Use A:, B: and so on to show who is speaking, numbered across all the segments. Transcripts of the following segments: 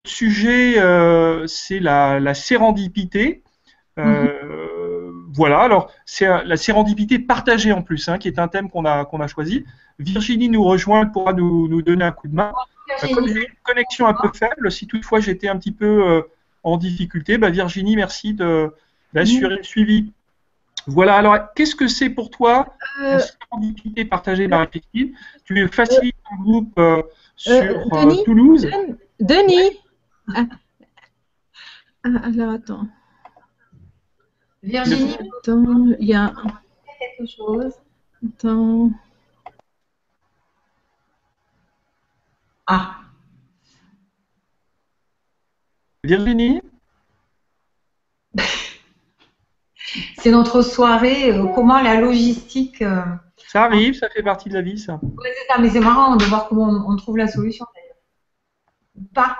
A: sujet, c'est la sérendipité. Voilà, alors c'est la sérendipité partagée en plus, hein, qui est un thème qu'on a choisi. Virginie nous rejoint, elle pourra nous donner un coup de main. Comme j'ai une connexion un peu faible, si toutefois j'étais un petit peu en difficulté, Virginie, merci d'assurer le suivi. Voilà, alors qu'est-ce que c'est pour toi la sérendipité partagée, Marie-Christine? Tu facilites ton groupe sur
B: Denis,
A: Toulouse.
B: Denis. Alors attends.
C: Virginie,
B: attends, il y a
C: quelque chose.
B: Attends.
C: Ah.
A: Virginie?
C: C'est notre soirée. Comment la logistique.
A: Ça arrive, ça fait partie de la vie, ça.
C: Oui, c'est ça, mais c'est marrant de voir comment on trouve la solution d'ailleurs. Pas.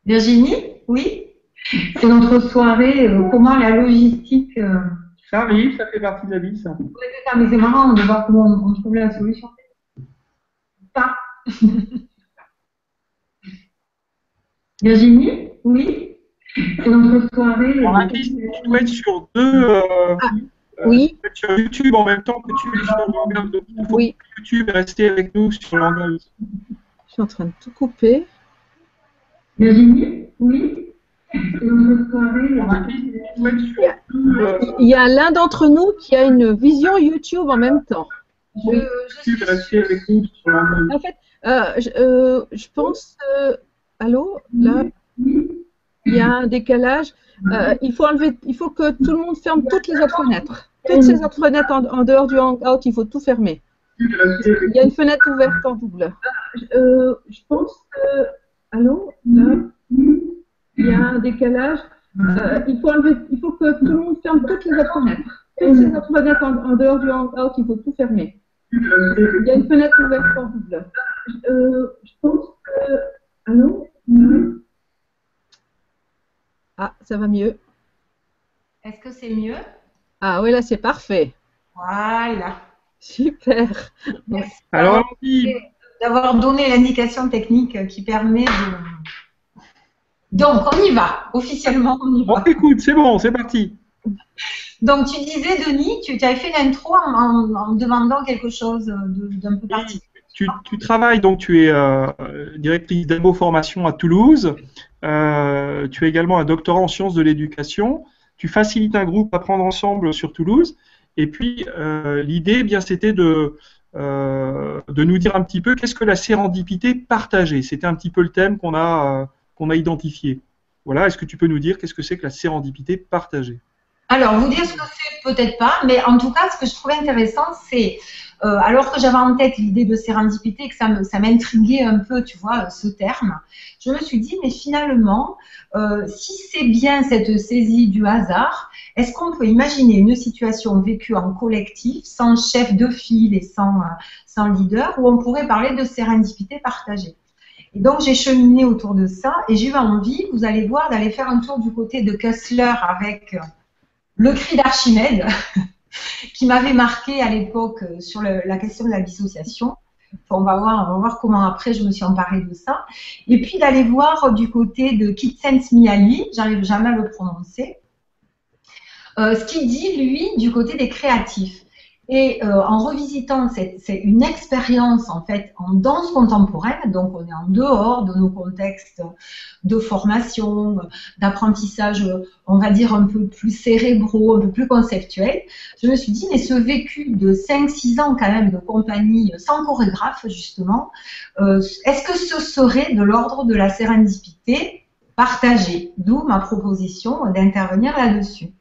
C: Virginie, oui. C'est notre soirée. Comment la logistique.
A: Ça arrive, ça fait partie de la vie, ça.
C: Oui, c'est ça, mais c'est marrant de voir comment on trouve la solution. Pas. Virginie, oui. C'est notre soirée.
A: Tu dois être sur deux.
B: Oui.
A: Sur YouTube en même temps que tu es sur Langout. Donc, il faut que YouTube rester avec nous sur Langout.
B: Je suis en train de tout couper.
C: Virginie, oui. C'est notre soirée.
B: Il y a l'un d'entre nous qui a une vision YouTube en même temps.
A: YouTube rester avec nous sur Langout.
B: En fait, je pense. Allô, là, il y a un décalage. Il faut que tout le monde ferme toutes les autres fenêtres. Toutes ces autres fenêtres en dehors du Hangout, il faut tout fermer. Il y a une fenêtre ouverte en double. Je pense que. Allô, là, il y a un décalage. Il faut que tout le monde ferme toutes les autres fenêtres. Toutes ces autres fenêtres en dehors du Hangout, il faut tout fermer. Il y a une fenêtre ouverte en double. Je pense que. Allô? Ah, ça va mieux.
C: Est-ce que c'est mieux?
B: Ah oui, là, c'est parfait.
C: Voilà.
B: Super.
C: Merci
A: alors,
C: d'avoir donné l'indication technique qui permet de... Donc, on y va. Officiellement, on y va.
A: Bon, écoute, c'est bon, c'est parti.
C: Donc, tu disais, Denis, tu avais fait l'intro en demandant quelque chose d'un peu particulier.
A: Tu travailles, donc tu es directrice d'AMO Formation à Toulouse. Tu as également un doctorat en sciences de l'éducation. Tu facilites un groupe Apprendre ensemble sur Toulouse. Et puis, l'idée, bien, c'était de nous dire un petit peu qu'est-ce que la sérendipité partagée. C'était un petit peu le thème qu'on a identifié. Voilà, est-ce que tu peux nous dire qu'est-ce que c'est que la sérendipité partagée?
C: Alors, vous dire ce que c'est, peut-être pas, mais en tout cas, ce que je trouvais intéressant, c'est, alors que j'avais en tête l'idée de sérendipité, que ça m'intriguait un peu, tu vois, ce terme, je me suis dit, mais finalement, si c'est bien cette saisie du hasard, est-ce qu'on peut imaginer une situation vécue en collectif, sans chef de file et sans leader, où on pourrait parler de sérendipité partagée? Et donc, j'ai cheminé autour de ça et j'ai eu envie, vous allez voir, d'aller faire un tour du côté de Kessler avec le cri d'Archimède qui m'avait marqué à l'époque sur la question de la dissociation. On va voir comment après je me suis emparée de ça. Et puis d'aller voir du côté de Csikszentmihalyi, j'arrive jamais à le prononcer, ce qu'il dit, lui, du côté des créatifs. Et en revisitant, c'est une expérience en fait en danse contemporaine, donc on est en dehors de nos contextes de formation, d'apprentissage, on va dire un peu plus cérébraux, un peu plus conceptuels. Je me suis dit, mais ce vécu de 5-6 ans quand même de compagnie sans chorégraphe justement, est-ce que ce serait de l'ordre de la sérendipité partagée? D'où ma proposition d'intervenir là-dessus.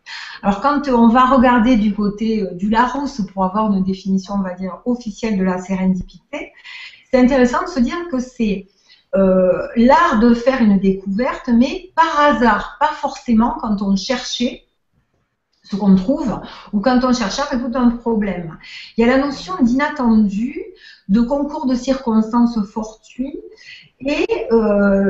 C: Alors, quand on va regarder du côté du Larousse pour avoir une définition, on va dire, officielle de la sérendipité, c'est intéressant de se dire que c'est l'art de faire une découverte, mais par hasard, pas forcément quand on cherchait ce qu'on trouve ou quand on cherchait à résoudre un problème. Il y a la notion d'inattendu, de concours de circonstances fortuits, et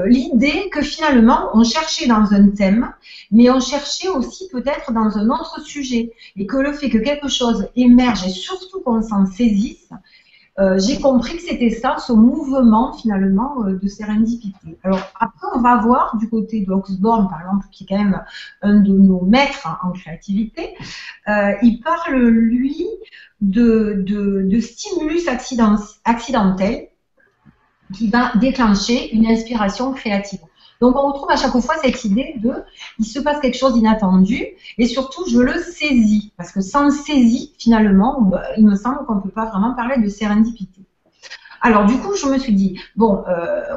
C: l'idée que finalement, on cherchait dans un thème, mais on cherchait aussi peut-être dans un autre sujet. Et que le fait que quelque chose émerge, et surtout qu'on s'en saisisse, j'ai compris que c'était ça, ce mouvement finalement de sérendipité. Alors après, on va voir du côté d'Oxborn, par exemple, qui est quand même un de nos maîtres en créativité, il parle, lui, de stimulus accidentel qui va déclencher une inspiration créative. Donc on retrouve à chaque fois cette idée de il se passe quelque chose d'inattendu et surtout je le saisis parce que sans saisie finalement il me semble qu'on ne peut pas vraiment parler de sérendipité. Alors du coup je me suis dit bon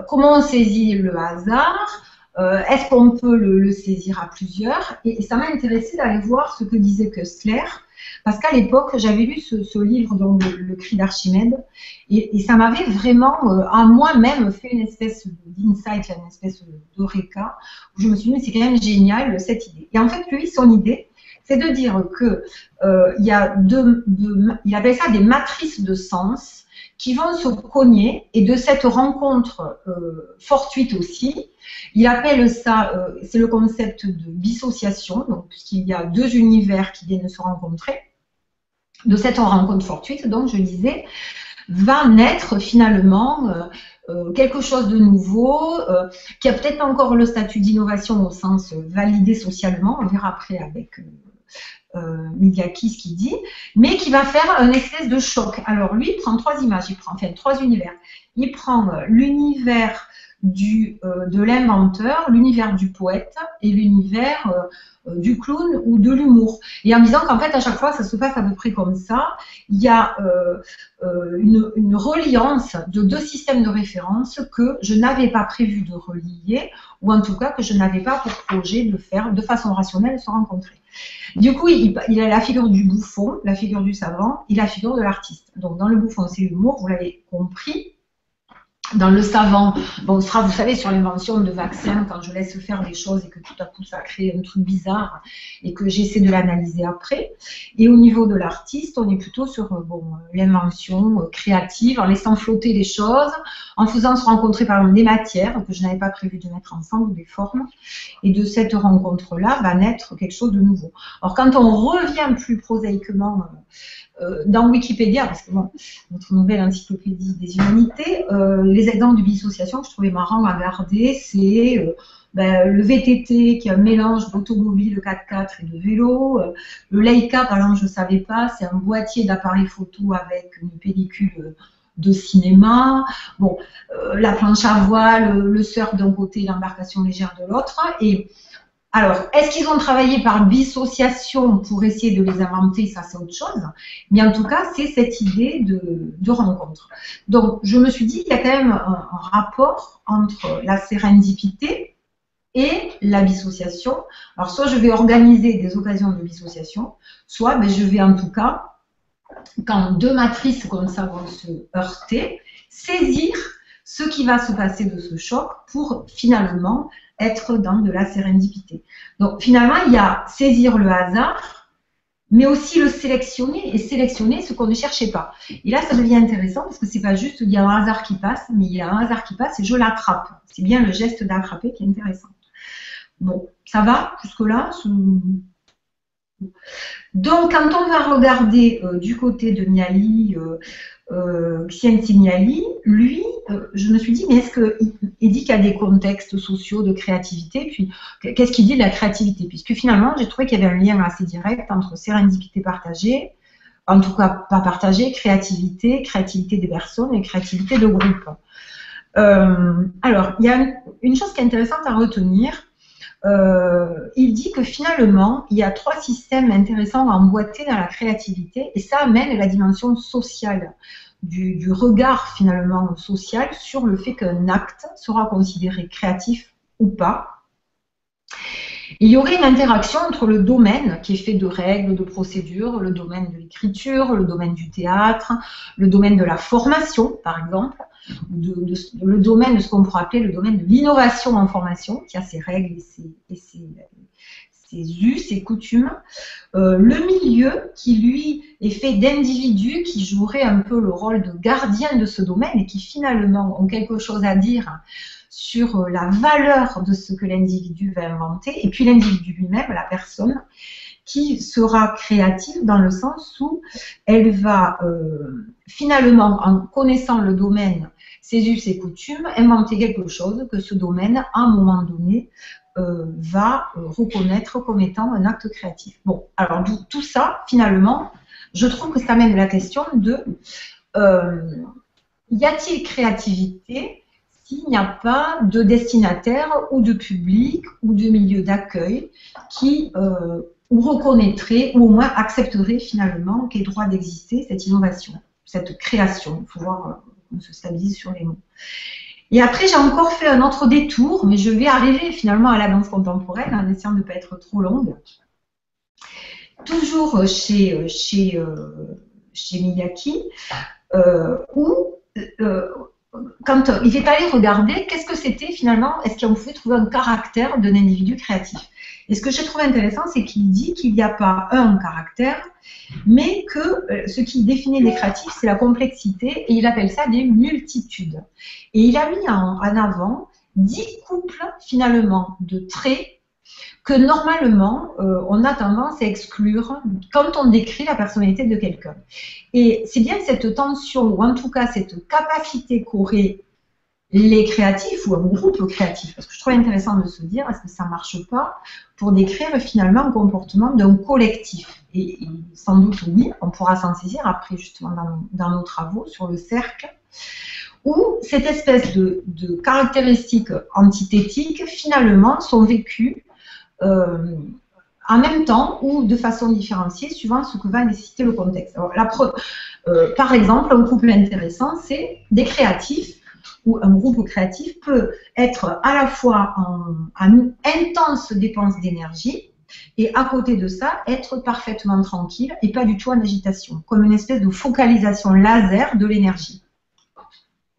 C: comment on saisit le hasard, est-ce qu'on peut le saisir à plusieurs, et ça m'a intéressé d'aller voir ce que disait Kessler. Parce qu'à l'époque, j'avais lu ce livre, donc le Cri d'Archimède, et ça m'avait vraiment, à moi-même, fait une espèce d'insight, une espèce d'eureka, où je me suis dit, c'est quand même génial, cette idée. Et en fait, lui, son idée, c'est de dire que il y a il appelle ça des matrices de sens qui vont se cogner, et de cette rencontre fortuite aussi, il appelle ça, c'est le concept de dissociation, donc puisqu'il y a deux univers qui viennent se rencontrer. De cette rencontre fortuite, donc je disais, va naître finalement quelque chose de nouveau, qui a peut-être pas encore le statut d'innovation au sens validé socialement, on verra après avec Midyaki ce qu'il dit, mais qui va faire un espèce de choc. Alors lui, il prend trois images, il prend enfin trois univers. Il prend l'univers de l'inventeur, l'univers du poète et l'univers du clown ou de l'humour. Et en disant qu'en fait, à chaque fois, ça se passe à peu près comme ça. Il y a une reliance de deux systèmes de référence que je n'avais pas prévu de relier, ou en tout cas que je n'avais pas pour projet de faire de façon rationnelle se rencontrer. Du coup, il a la figure du bouffon, la figure du savant et la figure de l'artiste. Donc dans le bouffon, c'est l'humour, vous l'avez compris. Dans le savant, bon, ce sera, vous savez, sur l'invention de vaccins, quand je laisse faire des choses et que tout à coup ça crée un truc bizarre et que j'essaie de l'analyser après. Et au niveau de l'artiste, on est plutôt sur l'invention créative, en laissant flotter les choses, en faisant se rencontrer par exemple des matières que je n'avais pas prévu de mettre ensemble, ou des formes. Et de cette rencontre-là va naître quelque chose de nouveau. Alors quand on revient plus prosaïquement dans Wikipédia, parce que bon, notre nouvelle encyclopédie des humanités, les exemples de dissociation que je trouvais marrant à regarder, c'est le VTT qui est un mélange d'automobile, de 4x4 et de vélo. Le Leica, par exemple, je ne savais pas, c'est un boîtier d'appareil photo avec une pellicule de cinéma. Bon, la planche à voile, le surf d'un côté, l'embarcation légère de l'autre. Et alors, est-ce qu'ils ont travaillé par dissociation pour essayer de les inventer? Ça, c'est autre chose. Mais en tout cas, c'est cette idée de rencontre. Donc, je me suis dit qu'il y a quand même un rapport entre la sérendipité et la dissociation. Alors, soit je vais organiser des occasions de dissociation, soit je vais en tout cas, quand deux matrices comme ça vont se heurter, saisir ce qui va se passer de ce choc pour finalement être dans de la sérendipité. Donc finalement, il y a saisir le hasard, mais aussi le sélectionner, et sélectionner ce qu'on ne cherchait pas. Et là, ça devient intéressant, parce que c'est pas juste il y a un hasard qui passe, mais il y a un hasard qui passe et je l'attrape. C'est bien le geste d'attraper qui est intéressant. Bon, ça va jusque-là? Donc, quand on va regarder du côté de Niali, Csikszentmihalyi, lui, je me suis dit, mais est-ce qu'il dit qu'il y a des contextes sociaux de créativité, puis qu'est-ce qu'il dit de la créativité? Puisque finalement, j'ai trouvé qu'il y avait un lien assez direct entre sérendipité partagée, en tout cas pas partagée, créativité des personnes et créativité de groupe. Alors, il y a une chose qui est intéressante à retenir. Il dit que finalement, il y a trois systèmes intéressants à emboîter dans la créativité, et ça amène la dimension sociale, du regard finalement social sur le fait qu'un acte sera considéré créatif ou pas. Il y aurait une interaction entre le domaine qui est fait de règles, de procédures, le domaine de l'écriture, le domaine du théâtre, le domaine de la formation, par exemple, le domaine de ce qu'on pourrait appeler le domaine de l'innovation en formation, qui a ses règles et ses us, ses coutumes. Le milieu, qui lui est fait d'individus qui joueraient un peu le rôle de gardien de ce domaine et qui finalement ont quelque chose à dire sur la valeur de ce que l'individu va inventer, et puis l'individu lui-même, la personne, qui sera créative dans le sens où elle va finalement, en connaissant le domaine, ses us et coutumes, inventer quelque chose que ce domaine, à un moment donné, va reconnaître comme étant un acte créatif. Bon, alors tout ça, finalement, je trouve que ça mène à la question de y a-t-il créativité s'il n'y a pas de destinataire ou de public ou de milieu d'accueil qui ou reconnaîtrait ou au moins accepterait finalement qu'il y ait droit d'exister cette innovation, cette création. Il faut voir qu'on se stabilise sur les mots. Et après, j'ai encore fait un autre détour, mais je vais arriver finalement à la danse contemporaine en essayant de ne pas être trop longue. Toujours chez Miyake, où quand il est allé regarder qu'est-ce que c'était finalement, est-ce qu'on pouvait trouver un caractère d'un individu créatif. Et ce que j'ai trouvé intéressant, c'est qu'il dit qu'il n'y a pas un caractère, mais que ce qui définit les créatifs, c'est la complexité, et il appelle ça des multitudes. Et il a mis en avant 10 couples finalement de traits que normalement, on a tendance à exclure quand on décrit la personnalité de quelqu'un. Et c'est bien cette tension, ou en tout cas cette capacité qu'auraient les créatifs, ou un groupe créatif, parce que je trouve intéressant de se dire, est-ce que ça ne marche pas pour décrire finalement un comportement d'un collectif? Et sans doute oui, on pourra s'en saisir après justement dans nos travaux sur le cercle, où cette espèce de caractéristiques antithétiques finalement sont vécues en même temps ou de façon différenciée suivant ce que va nécessiter le contexte. Alors, par exemple, un couple intéressant, c'est des créatifs, où un groupe créatif peut être à la fois en intense dépense d'énergie et à côté de ça, être parfaitement tranquille et pas du tout en agitation, comme une espèce de focalisation laser de l'énergie.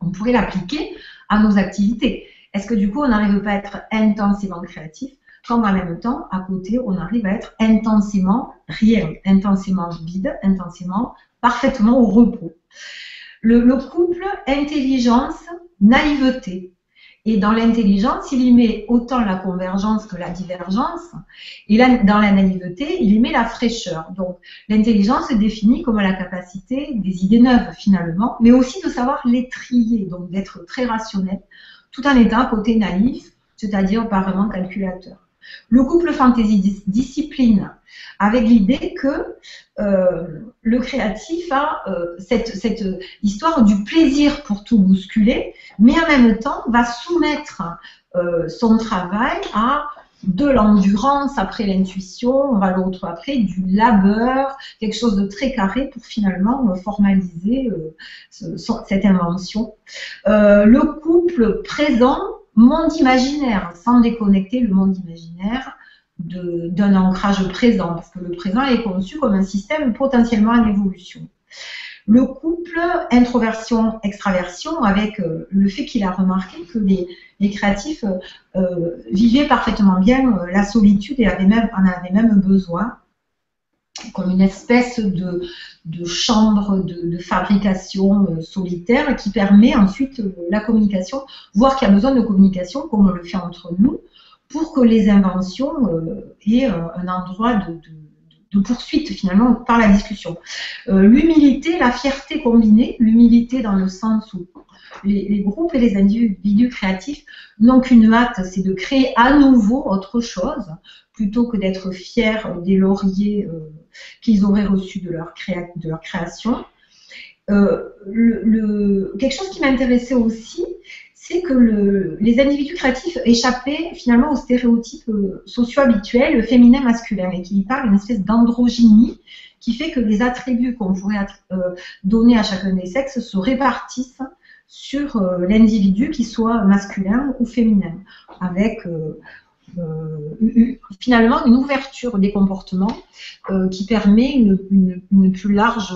C: On pourrait l'appliquer à nos activités. Est-ce que du coup, on n'arrive pas à être intensément créatif quand en même temps, à côté, on arrive à être intensément réel, intensément vide, intensément, parfaitement au repos. Le couple intelligence-naïveté. Et dans l'intelligence, il y met autant la convergence que la divergence. Et là, dans la naïveté, il y met la fraîcheur. Donc, l'intelligence est définie comme la capacité des idées neuves, finalement, mais aussi de savoir les trier, donc d'être très rationnel, tout en étant à côté naïf, c'est-à-dire pas vraiment calculateur. Le couple fantaisie-discipline, avec l'idée que le créatif a cette histoire du plaisir pour tout bousculer, mais en même temps va soumettre son travail à de l'endurance, après l'intuition, on va le retrouver après, du labeur, quelque chose de très carré pour finalement formaliser cette invention. Le couple présent, monde imaginaire, sans déconnecter le monde imaginaire d'un ancrage présent, parce que le présent est conçu comme un système potentiellement en évolution. Le couple introversion-extraversion, avec le fait qu'il a remarqué que les créatifs vivaient parfaitement bien la solitude et en avaient même besoin, comme une espèce de chambre de fabrication solitaire qui permet ensuite la communication, voire qu'il y a besoin de communication, comme on le fait entre nous, pour que les inventions aient un endroit de poursuite finalement par la discussion. L'humilité, la fierté combinée, l'humilité dans le sens où les groupes et les individus créatifs n'ont qu'une hâte, c'est de créer à nouveau autre chose, plutôt que d'être fiers des lauriers qu'ils auraient reçus de leur création. Quelque chose qui m'intéressait aussi, c'est que les individus créatifs échappaient finalement aux stéréotypes sociaux habituels, féminin-masculin, et qu'il parle d'une espèce d'androgynie qui fait que les attributs qu'on pourrait donner à chacun des sexes se répartissent sur l'individu, qu'il soit masculin ou féminin, avec finalement une ouverture des comportements qui permet une plus large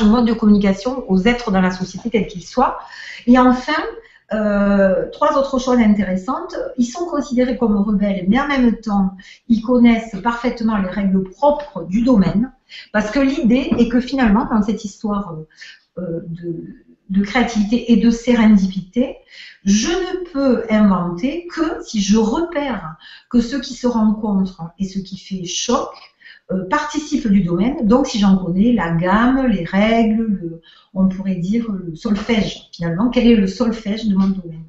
C: mode de communication aux êtres dans la société quels qu'ils soient. Et enfin, 3 autres choses intéressantes, ils sont considérés comme rebelles, mais en même temps, ils connaissent parfaitement les règles propres du domaine, parce que l'idée est que finalement, dans cette histoire de créativité et de sérendipité, je ne peux inventer que si je repère que ce qui se rencontre et ce qui fait choc participent du domaine. Donc, si j'en connais la gamme, les règles, on pourrait dire le solfège, finalement, quel est le solfège de mon domaine.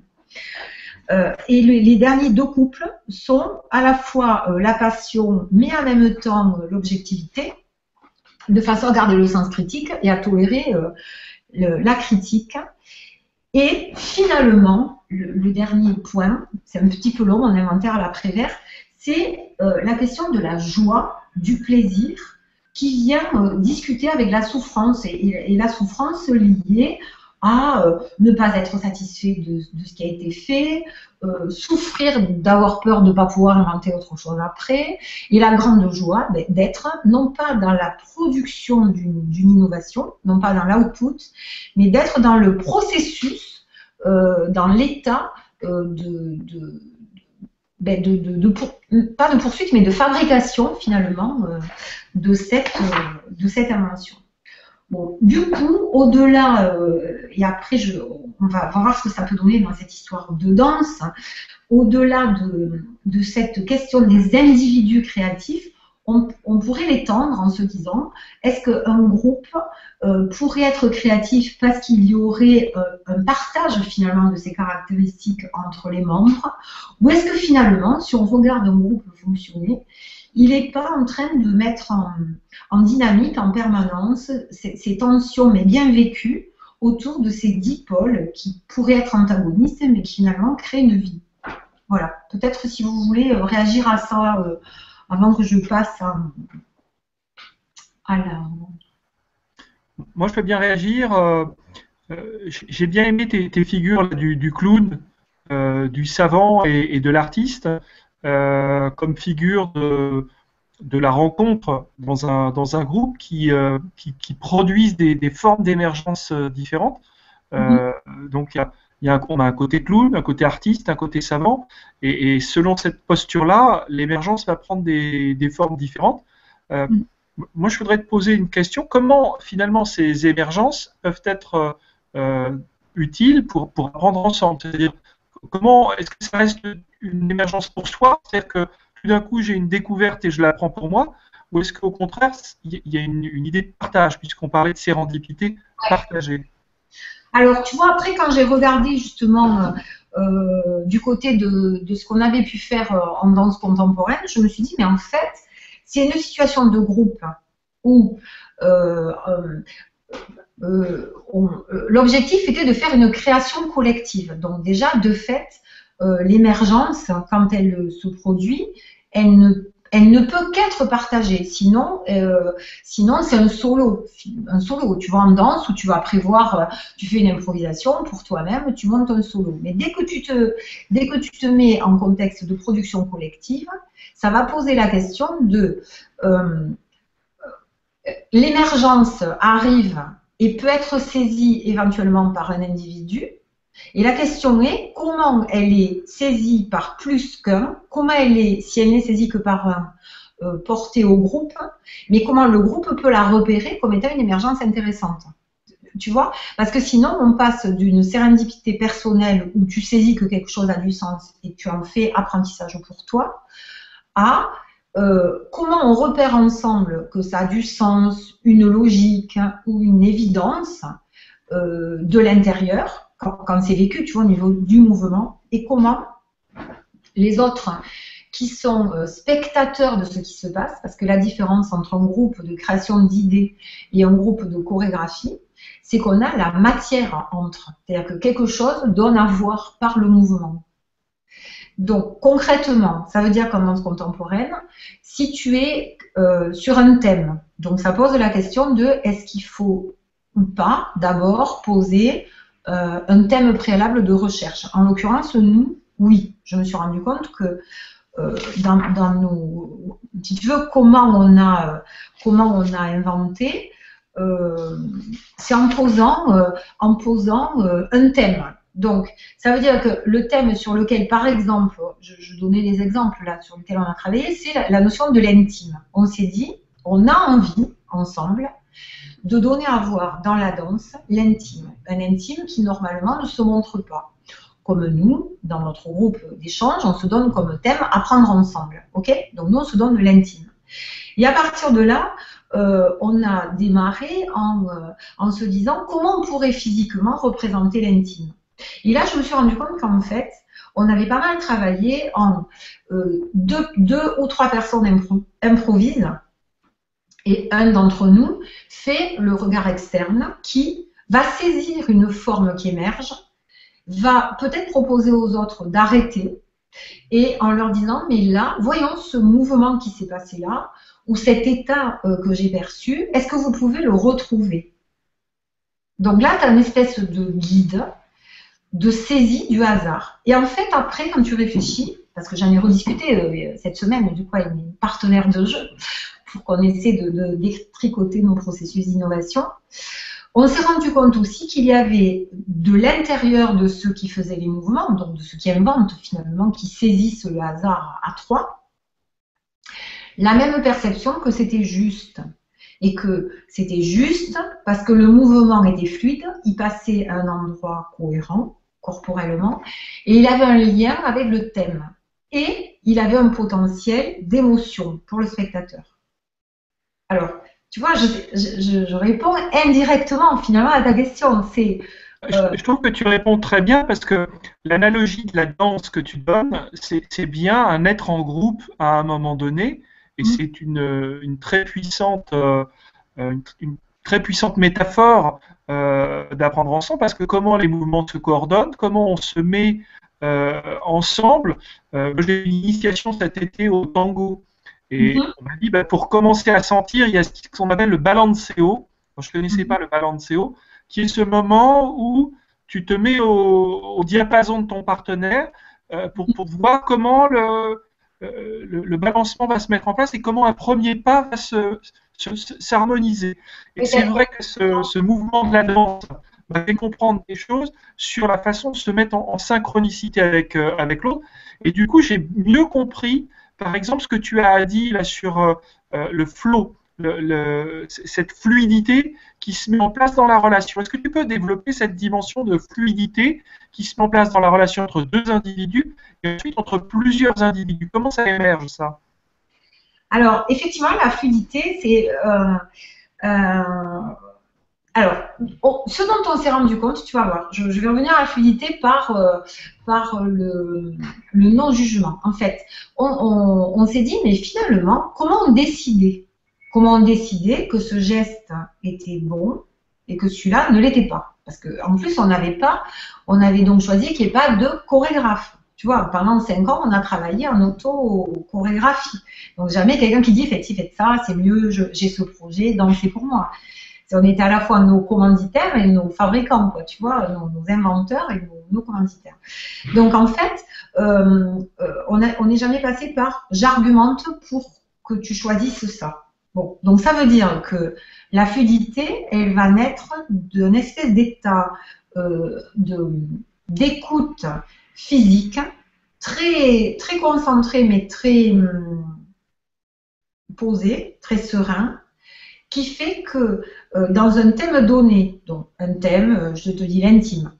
C: Et les derniers deux couples sont à la fois la passion, mais en même temps l'objectivité, de façon à garder le sens critique et à tolérer la critique. Et finalement, le dernier point, c'est un petit peu long, mon inventaire à l'après-vert, c'est la question de la joie, du plaisir, qui vient discuter avec la souffrance, et la souffrance liée à ne pas être satisfait de ce qui a été fait, souffrir d'avoir peur de ne pas pouvoir inventer autre chose après, et la grande joie d'être non pas dans la production d'une innovation, non pas dans l'output, mais d'être dans le processus, dans l'état pas de poursuite, mais de fabrication finalement de cette invention. Bon, du coup, au-delà, et après on va voir ce que ça peut donner dans cette histoire de danse, au-delà de cette question des individus créatifs, on pourrait l'étendre en se disant, est-ce qu'un groupe pourrait être créatif parce qu'il y aurait un partage finalement de ces caractéristiques entre les membres, ou est-ce que finalement, si on regarde un groupe fonctionner, il n'est pas en train de mettre en dynamique en permanence ces tensions, mais bien vécues, autour de ces 10 pôles qui pourraient être antagonistes, mais qui finalement créent une vie. Voilà, peut-être si vous voulez réagir à ça avant que je passe à la...
A: Moi, je peux bien réagir. J'ai bien aimé tes figures là, du clown, du savant et de l'artiste comme figure de la rencontre dans un groupe qui produisent des formes d'émergence différentes. Donc, on a un côté clown, un côté artiste, un côté savant, et selon cette posture-là, l'émergence va prendre des formes différentes. Moi, je voudrais te poser une question. Comment, finalement, ces émergences peuvent être utiles pour apprendre ensemble? C'est-à-dire, comment est-ce que ça reste une émergence pour soi? C'est-à-dire que tout d'un coup, j'ai une découverte et je la prends pour moi? Ou est-ce qu'au contraire, il y a une idée de partage, puisqu'on parlait de sérendipité partagée?
C: Alors, tu vois, après, quand j'ai regardé justement du côté de ce qu'on avait pu faire en danse contemporaine, je me suis dit, mais en fait, c'est une situation de groupe où l'objectif était de faire une création collective. Donc déjà, de fait, l'émergence, quand elle se produit, elle ne peut qu'être partagée. Sinon c'est un solo. Tu vas en danse où tu vas prévoir, tu fais une improvisation pour toi-même, tu montes un solo. Mais dès que tu te mets en contexte de production collective, ça va poser la question de l'émergence arrive et peut être saisie éventuellement par un individu. Et la question est comment elle est saisie par plus qu'un, comment elle est, si elle n'est saisie que par un, portée au groupe, mais comment le groupe peut la repérer comme étant une émergence intéressante. Tu vois? Parce que sinon, on passe d'une sérendipité personnelle où tu saisis que quelque chose a du sens et tu en fais apprentissage pour toi, à comment on repère ensemble que ça a du sens, une logique ou une évidence de l'intérieur, quand c'est vécu, tu vois, au niveau du mouvement, et comment les autres qui sont spectateurs de ce qui se passe, parce que la différence entre un groupe de création d'idées et un groupe de chorégraphie, c'est qu'on a la matière entre, c'est-à-dire que quelque chose donne à voir par le mouvement. Donc, concrètement, ça veut dire qu'en danse contemporaine, si tu es sur un thème, donc ça pose la question de est-ce qu'il faut ou pas d'abord poser un thème préalable de recherche. En l'occurrence, nous, oui. Je me suis rendu compte que dans nos... Si tu veux, comment on a inventé, c'est en posant un thème. Donc, ça veut dire que le thème sur lequel, par exemple, je donnais des exemples là sur lesquels on a travaillé, c'est la notion de l'intime. On s'est dit, on a envie, ensemble, de donner à voir dans la danse l'intime. Un intime qui normalement ne se montre pas. Comme nous, dans notre groupe d'échange, on se donne comme thème apprendre ensemble. Ok? Donc nous, on se donne l'intime. Et à partir de là, on a démarré en se disant comment on pourrait physiquement représenter l'intime. Et là, je me suis rendu compte qu'en fait, on avait pas mal travaillé en deux ou trois personnes improvisent et un d'entre nous fait le regard externe qui va saisir une forme qui émerge, va peut-être proposer aux autres d'arrêter et en leur disant mais là, voyons ce mouvement qui s'est passé là ou cet état que j'ai perçu, est-ce que vous pouvez le retrouver? Donc là, tu as une espèce de guide, de saisie du hasard. Et en fait, après, quand tu réfléchis, parce que j'en ai rediscuté cette semaine, du coup, avec mes partenaires de jeu, pour qu'on essaie de détricoter nos processus d'innovation, on s'est rendu compte aussi qu'il y avait de l'intérieur de ceux qui faisaient les mouvements, donc de ceux qui inventent finalement, qui saisissent le hasard à trois, la même perception que c'était juste. Et que c'était juste parce que le mouvement était fluide, il passait à un endroit cohérent, corporellement, et il avait un lien avec le thème. Et il avait un potentiel d'émotion pour le spectateur. Alors, tu vois, je réponds indirectement finalement à ta question.
A: Je trouve que tu réponds très bien parce que l'analogie de la danse que tu donnes, c'est bien un être en groupe à un moment donné, et c'est une très puissante, une très puissante métaphore d'apprendre ensemble, parce que comment les mouvements se coordonnent, comment on se met ensemble. J'ai eu une initiation cet été au tango. Et on m'a dit, pour commencer à sentir, il y a ce qu'on appelle le balanceo. Je ne connaissais pas le balanceo, qui est ce moment où tu te mets au diapason de ton partenaire pour voir comment le balancement va se mettre en place et comment un premier pas va s'harmoniser. Et c'est vrai que ce mouvement de la danse m'a fait comprendre des choses sur la façon de se mettre en synchronicité avec l'autre. Et du coup, j'ai mieux compris, par exemple, ce que tu as dit là sur le flow, cette fluidité qui se met en place dans la relation. Est-ce que tu peux développer cette dimension de fluidité qui se met en place dans la relation entre deux individus et ensuite entre plusieurs individus? Comment ça émerge, ça?
C: Alors, effectivement, la fluidité, c'est... alors, ce dont on s'est rendu compte, tu vas voir, je vais revenir à la fluidité par le non-jugement. En fait, on s'est dit, mais finalement, comment on décidait que ce geste était bon et que celui-là ne l'était pas? Parce qu'en plus, on avait donc choisi qu'il n'y ait pas de chorégraphe. Tu vois, pendant 5 ans, on a travaillé en auto-chorégraphie. Donc, jamais quelqu'un qui dit, faites ci, faites ça, c'est mieux, j'ai ce projet, dansez pour moi. On était à la fois nos commanditaires et nos fabricants, quoi, tu vois, nos inventeurs et nos commanditaires. Donc, en fait, on n'est jamais passé par j'argumente pour que tu choisisses ça. Bon, donc ça veut dire que la fluidité, elle va naître d'une espèce d'état d'écoute physique, très, très concentré, mais très posé, très serein, qui fait que dans un thème donné, donc un thème, je te dis l'intime,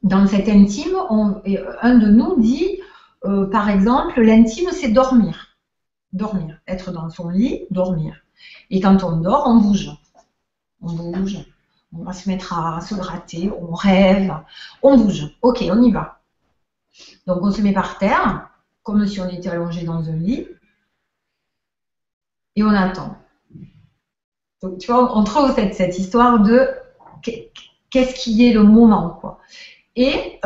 C: dans cet intime, un de nous dit, par exemple, l'intime, c'est dormir. Dormir, être dans son lit, dormir. Et quand on dort, on bouge. On bouge, on va se mettre à se gratter, on rêve, on bouge. Ok, on y va. Donc on se met par terre, comme si on était allongé dans un lit, et on attend. Donc tu vois, on trouve cette histoire de qu'est-ce qui est le moment, quoi. Et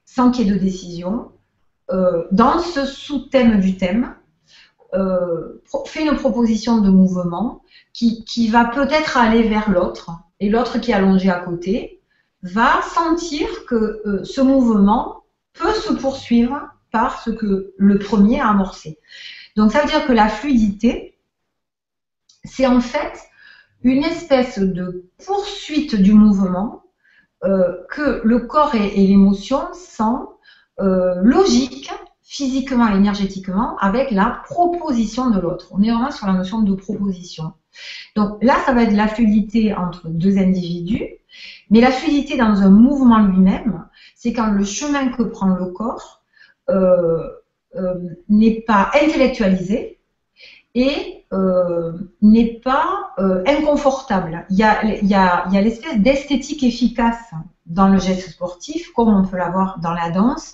C: sans qu'il y ait de décision, dans ce sous-thème du thème, fait une proposition de mouvement qui va peut-être aller vers l'autre, et l'autre qui est allongé à côté va sentir que ce mouvement peut se poursuivre par ce que le premier a amorcé. Donc ça veut dire que la fluidité, c'est en fait une espèce de poursuite du mouvement que le corps et l'émotion sont logiques, physiquement et énergétiquement, avec la proposition de l'autre. On est vraiment sur la notion de proposition. Donc là, ça va être la fluidité entre deux individus, mais la fluidité dans un mouvement lui-même, c'est quand le chemin que prend le corps n'est pas intellectualisé et n'est pas inconfortable. Il y a l'espèce d'esthétique efficace dans le geste sportif, comme on peut l'avoir dans la danse.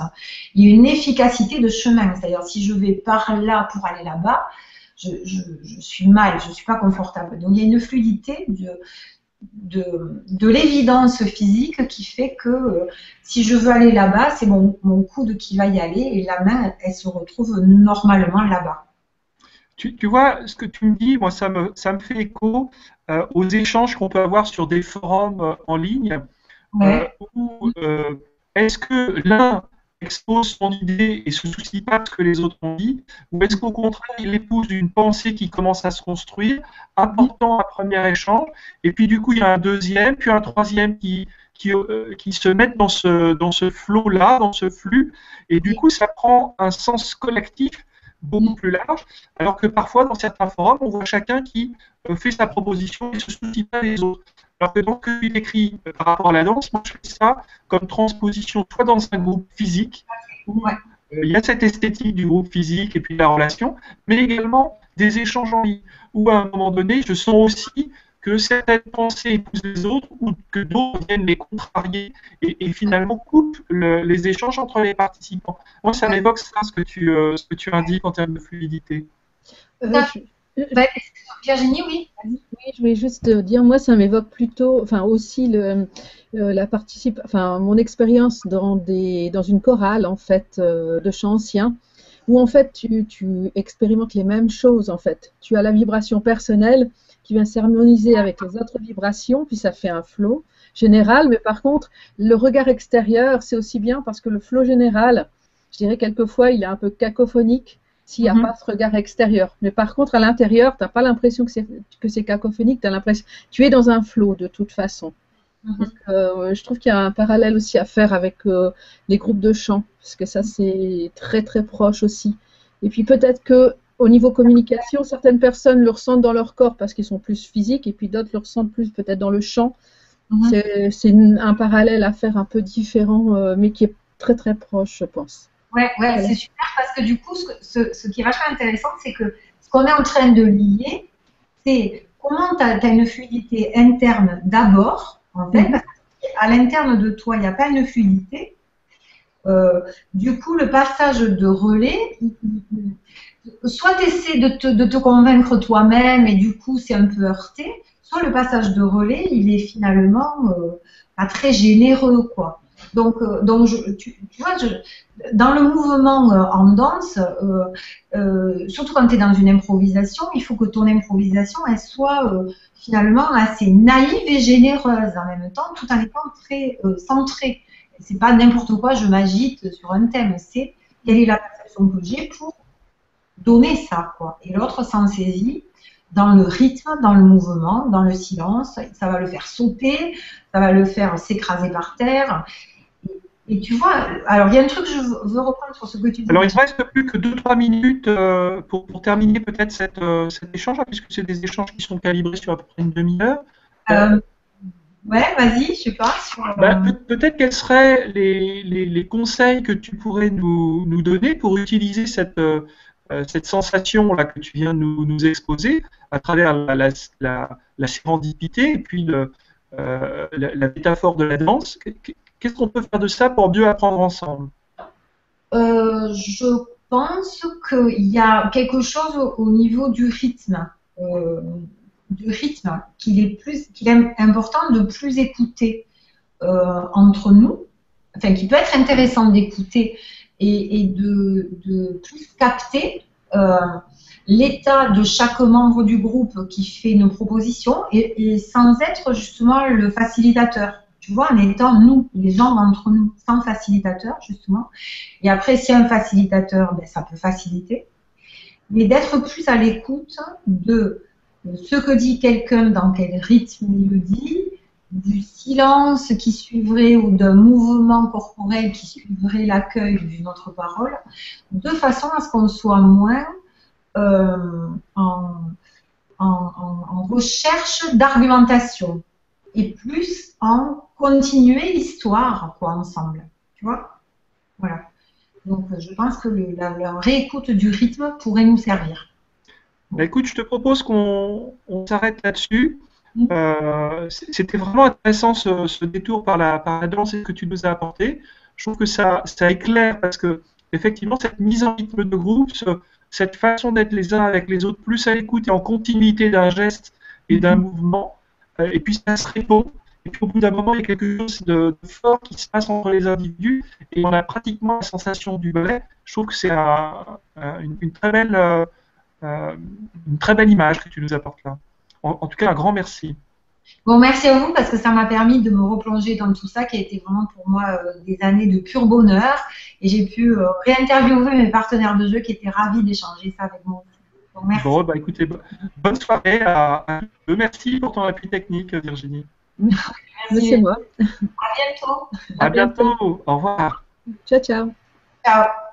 C: Il y a une efficacité de chemin, c'est-à-dire si je vais par là pour aller là-bas, je suis mal, je ne suis pas confortable. Donc il y a une fluidité de l'évidence physique qui fait que si je veux aller là-bas, c'est mon coude qui va y aller et la main, elle se retrouve normalement là-bas.
A: Tu vois, ce que tu me dis, moi, ça me fait écho aux échanges qu'on peut avoir sur des forums en ligne,
C: Ouais.
A: où est-ce que l'un expose son idée et se soucie pas de ce que les autres ont dit, ou est-ce qu'au contraire, il épouse une pensée qui commence à se construire, apportant un premier échange, et puis du coup, il y a un deuxième, puis un troisième qui se mettent dans ce flot-là, dans ce flux, et du coup, ça prend un sens collectif beaucoup plus large, alors que parfois, dans certains forums, on voit chacun qui fait sa proposition et ne se soucie pas des autres. Alors que donc, il écrit par rapport à la danse, moi je fais ça comme transposition, soit dans un groupe physique, où
C: Ouais.
A: il y a cette esthétique du groupe physique et puis de la relation, mais également des échanges en ligne, où à un moment donné, je sens aussi que certaines pensées épousent les autres, ou que d'autres viennent les contrarier, et finalement coupent les échanges entre les participants. Moi, ça m'évoque ça, ce que tu indiques en termes de fluidité.
C: Virginie, oui.
B: Oui, je voulais juste dire, moi, ça m'évoque plutôt, enfin aussi mon expérience dans une chorale en fait de chants anciens, où en fait tu expérimentes les mêmes choses en fait. Tu as la vibration personnelle qui vient s'harmoniser avec les autres vibrations, puis ça fait un flow général. Mais par contre, le regard extérieur, c'est aussi bien parce que le flow général, je dirais quelquefois, il est un peu cacophonique s'il n'y a pas ce regard extérieur. Mais par contre, à l'intérieur, tu n'as pas l'impression que c'est cacophonique, tu as l'impression tu es dans un flow de toute façon. Donc, je trouve qu'il y a un parallèle aussi à faire avec les groupes de chant, parce que ça, c'est très, très proche aussi. Et puis peut-être que au niveau communication, certaines personnes le ressentent dans leur corps parce qu'ils sont plus physiques, et puis d'autres le ressentent plus peut-être dans le chant. C'est un parallèle à faire un peu différent, mais qui est très, très proche, je pense.
C: Ouais,
B: Voilà.
C: c'est super parce que du coup, ce qui est vachement intéressant, c'est que ce qu'on est en train de lier, c'est comment tu as une fluidité interne d'abord, en fait, parce qu'à l'interne de toi, il n'y a pas une fluidité. Du coup, le passage de relais, soit tu essaies de te convaincre toi-même et du coup, c'est un peu heurté, soit le passage de relais, il est finalement pas très généreux, quoi. Donc tu vois, dans le mouvement en danse, surtout quand tu es dans une improvisation, il faut que ton improvisation, elle soit finalement assez naïve et généreuse en même temps, tout en étant très centrée. C'est pas n'importe quoi, je m'agite sur un thème, c'est quelle est la perception que j'ai pour donner ça, quoi. Et l'autre s'en saisit dans le rythme, dans le mouvement, dans le silence, ça va le faire sauter, ça va le faire s'écraser par terre. Et tu vois, alors il y a un truc que je veux reprendre sur ce que tu dis.
A: Alors il ne reste plus que 2-3 minutes pour terminer peut-être cet échange, puisque c'est des échanges qui sont calibrés sur à peu près une demi-heure.
C: Ouais, vas-y, je sais pas.
A: Peut-être quels seraient les conseils que tu pourrais nous donner pour utiliser cette sensation-là que tu viens de nous exposer à travers la sérendipité et puis la métaphore de la danse. Qu'est-ce qu'on peut faire de ça pour mieux apprendre ensemble?
C: Je pense qu'il y a quelque chose au niveau du rythme. Qu'il est important de plus écouter entre nous, enfin qui peut être intéressant d'écouter et de plus capter l'état de chaque membre du groupe qui fait nos propositions et sans être justement le facilitateur. Tu vois, en étant nous, les gens entre nous, sans facilitateur justement. Et après, s'il y a un facilitateur, ben, ça peut faciliter. Mais d'être plus à l'écoute de ce que dit quelqu'un, dans quel rythme il le dit, du silence qui suivrait ou d'un mouvement corporel qui suivrait l'accueil d'une autre parole, de façon à ce qu'on soit moins en recherche d'argumentation et plus en continuer l'histoire quoi ensemble, tu vois. Voilà. Donc je pense que la réécoute du rythme pourrait nous servir.
A: Bah, écoute, je te propose qu'on s'arrête là-dessus. C'était vraiment intéressant ce détour par la danse et ce que tu nous as apporté. Je trouve que ça éclaire parce que effectivement cette mise en rythme de groupe, cette façon d'être les uns avec les autres, plus à l'écoute et en continuité d'un geste et d'un mouvement, et puis ça se répond. Et puis au bout d'un moment, il y a quelque chose de fort qui se passe entre les individus et on a pratiquement la sensation du ballet. Je trouve que c'est une très belle une très belle image que tu nous apportes là. En tout cas, un grand merci.
C: Bon, merci à vous parce que ça m'a permis de me replonger dans tout ça qui a été vraiment pour moi des années de pur bonheur et j'ai pu réinterviewer mes partenaires de jeu qui étaient ravis d'échanger ça avec moi. Donc, merci.
A: Bon, bah écoutez, bonne soirée à eux. Merci pour ton appui technique, Virginie.
B: C'est moi.
C: À bientôt.
A: À bientôt. Au revoir.
B: Ciao, ciao.
C: Ciao.